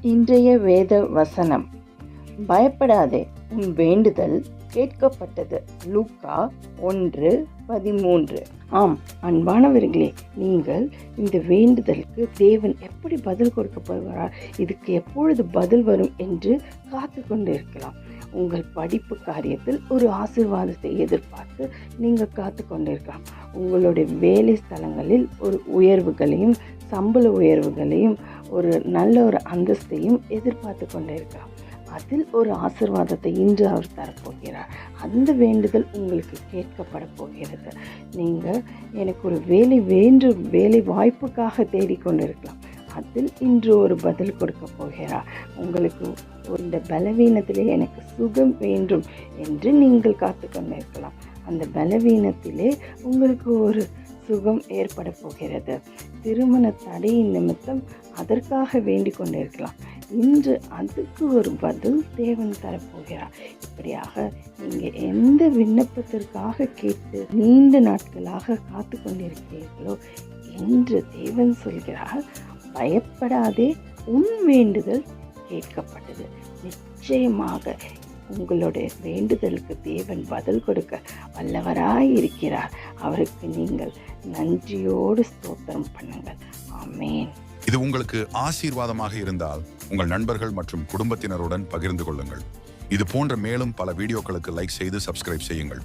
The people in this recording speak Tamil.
இன்றைய வேத வசனம், பயப்படாதே, உன் வேண்டுதல் கேட்கப்பட்டது. லூக்கா 1:13. ஆம் அன்பானவர்களே, நீங்கள் இந்த வேண்டுதலுக்கு தேவன் எப்படி பதில் கொடுக்க போகிறார், இதுக்கு எப்பொழுது பதில் வரும் என்று காத்து கொண்டு இருக்கலாம். உங்கள் படிப்பு காரியத்தில் ஒரு ஆசீர்வாதத்தை எதிர்பார்த்து நீங்கள் காத்து கொண்டிருக்கலாம். உங்களுடைய வேலை ஸ்தலங்களில் ஒரு உயர்வுகளையும் சம்பள உயர்வுகளையும் ஒரு நல்ல ஒரு அந்தஸ்தையும் எதிர்பார்த்து கொண்டிருக்கலாம். அதில் ஒரு ஆசீர்வாதத்தை இன்று அவர் தரப்போகிறார். அந்த வேண்டுதல் உங்களுக்கு கேட்கப்பட போகிறது. நீங்கள் எனக்கு ஒரு வேலை வேண்டும், வேலை வாய்ப்புக்காக தேடிக்கொண்டிருக்கலாம். அதில் இன்று ஒரு பதில் கொடுக்க போகிறார். உங்களுக்கு இந்த பலவீனத்திலே எனக்கு சுகம் வேண்டும் என்று நீங்கள் காத்து கொண்டிருக்கலாம். அந்த பலவீனத்திலே உங்களுக்கு ஒரு சுகம் ஏற்பட போகிறது. திருமண தடையின் நிமித்தம் அதற்காக வேண்டிக் கொண்டிருக்கலாம். இன்று அதுக்கு ஒரு பதில் தேவன் தரப்போகிறார். இப்படியாக நீங்கள் எந்த விண்ணப்பத்திற்காக கேட்டு நீண்ட நாட்களாக காத்து கொண்டிருக்கிறீர்களோ, இன்று தேவன் சொல்கிறார், பயப்படாதே, உன் வேண்டுதல் கேட்கப்பட்டது. நிச்சயமாக உங்களுடைய வேண்டுதலுக்கு தேவன் பதில் கொடுக்க வல்லவராய் இருக்கிறார். அவருக்கு நீங்கள் நன்றியோடு ஸ்தோத்திரம் பண்ணுங்கள். ஆமென். இது உங்களுக்கு ஆசீர்வாதமாக இருந்தால் உங்கள் நண்பர்கள் மற்றும் குடும்பத்தினருடன் பகிர்ந்து கொள்ளுங்கள். இது போன்ற மேலும் பல வீடியோக்களுக்கு லைக் செய்து சப்ஸ்கிரைப் செய்யுங்கள்.